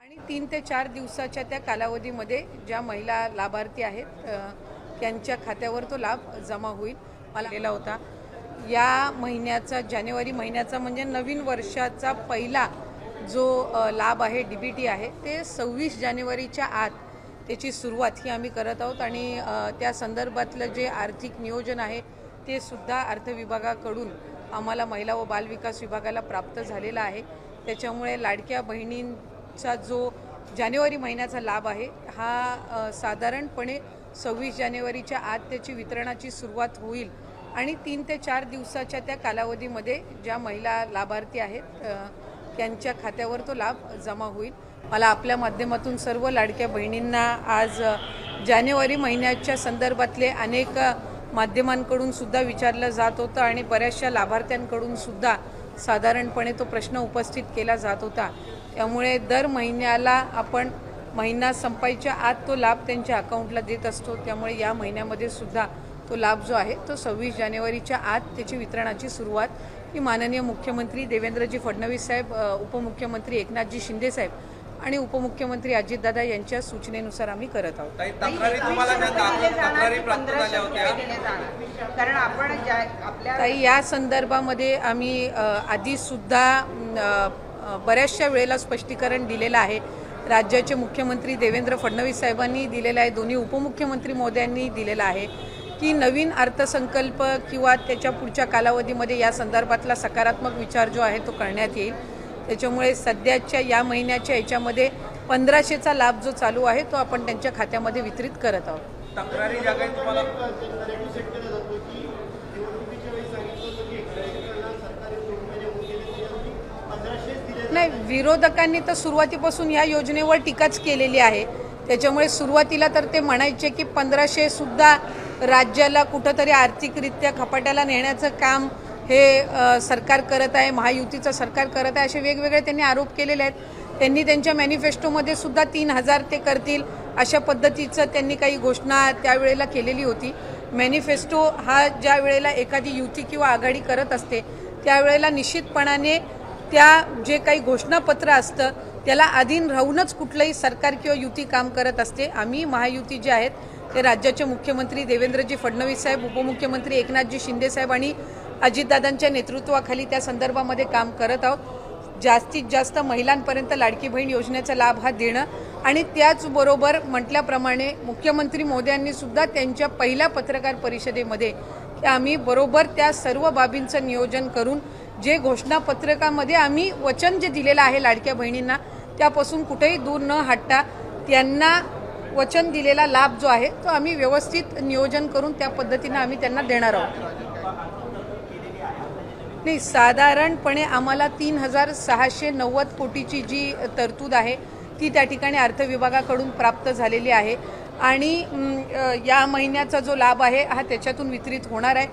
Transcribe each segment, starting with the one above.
आणि 3 ते 4 दिवसाच्या त्या कालावधीमध्ये ज्या महिला लाभार्थी आहेत त्यांच्या खात्यावर तो लाभ जमा होईल. मला गेला होता या महिन्याचा जानेवारी महिन्याचा म्हणजे नवीन वर्षाचा पहिला जो लाभ आहे डीबीटी आहे ते 26 जानेवारीच्या आत त्याची सुरुवात ही आम्ही करत आहोत आणि त्या संदर्भातलं जे आर्थिक नियोजन आहे ते सुद्धा अर्थ विभागाकडून आम्हाला महिला व बाल विकास विभागाला प्राप्त झालेला आहे. त्याच्यामुळे लाडक्या बहिणींचा जो जानेवारी महिन्याचा लाभ आहे हा साधारणपणे 26 जानेवारीच्या आत त्याची वितरणाची सुरुवात होईल आणि 3 ते 4 दिवसाच्या त्या कालावधीमध्ये ज्या महिला लाभार्थी आहेत त्यांच्या खात्यावर तो लाभ जमा होईल. मला आपल्या माध्यमातून सर्व लाडक्या बहिणींना आज जानेवारी महिन्याच्या संदर्भातले अनेक माध्यमांकडून सुद्धा विचारलं जात होतं आणि बऱ्याचशा लाभार्थ्यांकडून सुद्धा साधारणपणे तो प्रश्न उपस्थित केला जात होता. त्यामुळे दर महिन्याला आपण महिना संपायच्या आत तो लाभ त्यांच्या अकाउंटला देत असतो. त्यामुळे या महिन्यामध्ये सुद्धा तो लाभ जो आहे तो 26 जानेवारीच्या आत त्याची वितरणाची सुरुवात ही माननीय मुख्यमंत्री देवेंद्रजी फडणवीस साहेब, उपमुख्यमंत्री एकनाथजी शिंदे साहेब आणि उपमुख्यमंत्री अजितदादा यांच्या सूचनेनुसार आम्ही करत आहोत. ताई, या संदर्भामध्ये आम्ही आधी सुद्धा बऱ्याचशा वेळेला स्पष्टीकरण दिलेलं आहे. राज्याचे मुख्यमंत्री देवेंद्र फडणवीस साहेबांनी दिलेलं आहे, दोन्ही उपमुख्यमंत्री महोदयांनी दिलेलं आहे की नवीन अर्थसंकल्प किंवा त्याच्या पुढच्या कालावधीमध्ये या संदर्भातला सकारात्मक विचार जो आहे तो करण्यात येईल. त्याच्यामुळे सध्याच्या या महिन्याच्या याच्यामध्ये 1500चा लाभ जो चालू आहे तो आपण त्यांच्या खात्यामध्ये वितरित करत आहोत. नाही, विरोधकांनी तर सुरुवातीपासून या योजनेवर टीकाच केलेली आहे. त्याच्यामुळे सुरुवातीला तर ते म्हणायचे की 1500 सुद्धा राज्याला कुठंतरी आर्थिकरित्या खपाट्याला नेण्याचं काम हे सरकार करत आहे, महायुतीचं सरकार करत आहे, असे वेगवेगळे त्यांनी आरोप केलेले आहेत. त्यांनी त्यांच्या मॅनिफेस्टोमध्ये सुद्धा 3000 ते करतील अशा पद्धतीचं त्यांनी काही घोषणा त्यावेळेला केलेली होती. मॅनिफेस्टो हा ज्या वेळेला एखादी युती किंवा आघाडी करत असते त्यावेळेला निश्चितपणाने त्या जे काही घोषणापत्र असतं त्याला अधीन राहूनच कुठलंही सरकार किंवा युती काम करत असते. आम्ही महायुती जे आहेत ते राज्याचे मुख्यमंत्री देवेंद्रजी फडणवीस साहेब, उपमुख्यमंत्री एकनाथजी शिंदे साहेब आणि अजितदादांच्या नेतृत्वाखाली त्या संदर्भामध्ये काम करत आहोत. जास्तीत जास्त महिलांपर्यंत लाडकी बहीण योजनेचा लाभ हा देणं आणि त्याचबरोबर म्हटल्याप्रमाणे मुख्यमंत्री मोदयांनी सुद्धा त्यांच्या पहिल्या पत्रकार परिषदेमध्ये आम्ही बरोबर त्या सर्व बाबींचं नियोजन करून जे घोषणापत्रकामध्ये आम्ही वचन जे दिलेलं आहे लाडक्या बहिणींना त्यापासून कुठेही दूर न हटता त्यांना वचन दिलेला लाभ जो आहे तो आम्ही व्यवस्थित नियोजन करून त्या पद्धतीनं आम्ही त्यांना देणार आहोत. नाही, साधारणपणे आम्हाला 3690 कोटीची जी तरतूद आहे ती त्या ठिकाणी अर्थ विभागाकडून प्राप्त झालेली आहे आणि या महिन्याचा जो लाभ आहे हा त्याच्यातून वितरित होणार आहे.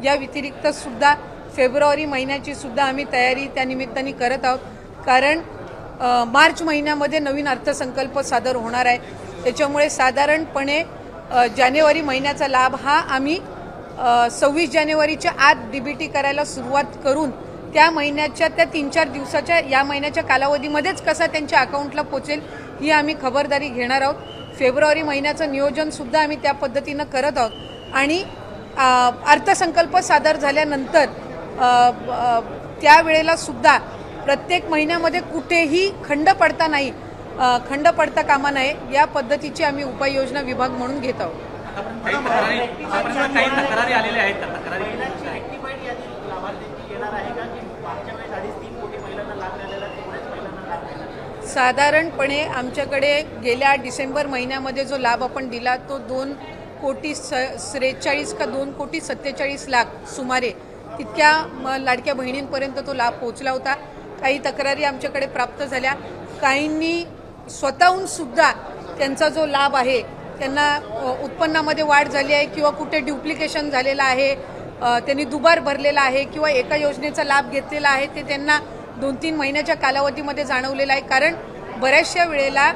या व्यतिरिक्त सुद्धा फेब्रुवारी महिन्याची सुद्धा आम्ही तयारी त्या निमित्ताने करत आहोत, कारण मार्च महिन्यामध्ये नवीन अर्थसंकल्प सादर होणार आहे. त्याच्यामुळे साधारणपणे जानेवारी महिन्याचा लाभ हा आम्ही 26 जानेवारीच्या आत डीबीटी करायला सुरुवात करून त्या महिन्याच्या त्या 3-4 दिवसाच्या या महिन्याच्या कालावधीमध्येच कसा त्यांच्या अकाउंटला पोचेल ही आम्ही खबरदारी घेणार आहोत. फेब्रुवारी महिन्याचं नियोजन सुद्धा आम्ही त्या पद्धतीनं करत आहोत आणि अर्थसंकल्प सादर झाल्यानंतर त्यावेळेला सुद्धा प्रत्येक महिन्यामध्ये कुठेही खंड पडता कामा नये या पद्धतीची आम्ही उपाययोजना विभाग म्हणून घेत आहोत. साधारणपणे आमच्याकडे गेल्या डिसेंबर महिन्यामध्ये जो लाभ आपण दिला तो 2,43 का 2,47 सुमारे तितक्या लाडक्या बहिणींपर्यंत तो लाभ पोहोचला होता. काही तक्रारी आमच्याकडे प्राप्त झाल्या, काहींनी स्वतःहून सुद्धा त्यांचा जो लाभ आहे त्यांना उत्पन्नामध्ये वाढ झाली आहे किंवा कुठे ड्युप्लिकेशन झालेलं आहे, त्यांनी दुबार भरलेला आहे किंवा एका योजनेचा लाभ घेतलेला आहे ते त्यांना 2-3 महिन्याच्या कालावधीमध्ये जाणवलेला आहे. कारण बऱ्याचशा वेळेला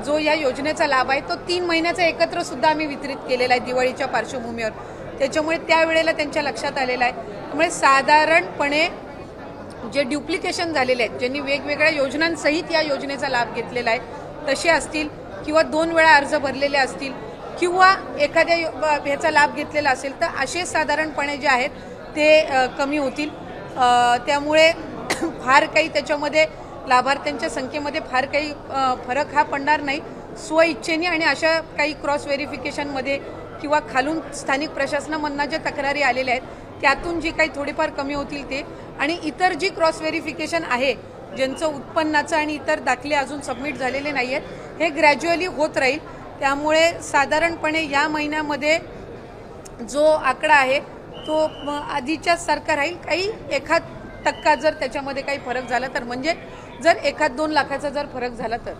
जो या योजनेचा लाभ आहे तो 3 महिन्याचा एकत्र सुद्धा आम्ही वितरित केलेला आहे दिवाळीच्या पार्श्वभूमीवर. त्याच्यामुळे त्यावेळेला त्यांच्या लक्षात आलेलं आहे. त्यामुळे साधारणपणे जे ड्युप्लिकेशन झालेले आहेत, ज्यांनी वेगवेगळ्या योजनांसहित या योजनेचा लाभ घेतलेला आहे तसे असतील किंवा 2 वेळा अर्ज भरलेले असतील किंवा एखाद्या ह्याचा लाभ घेतलेला असेल तर असे साधारणपणे जे आहेत ते कमी होतील। त्यामुळे फार काही त्याच्यामध्ये लाभार्थ्यांच्या संख्येमध्ये फार काही फरक हा पडणार नाही। स्वइच्छेने आणि अशा काही क्रॉस व्हेरिफिकेशनमध्ये किंवा खालून स्थानिक प्रशासनामधनं ज्या तक्रारी आलेल्या आहेत त्यातून जी काही थोडीफार कमी होतील ते, आणि इतर जी क्रॉस व्हेरिफिकेशन आहे ज्यांचं उत्पन्नाचं आणि इतर दाखले अजून सबमिट झालेले नाही आहेत हे ग्रॅज्युअली होत राहील। त्यामुळे साधारणपणे या महिन्यामध्ये जो आकडा आहे तो आधीच्याच सारखा राहील। काही 1% जर त्याच्यामध्ये काही फरक झाला तर, म्हणजे जर 1-2 लाखाचा जर फरक झाला तर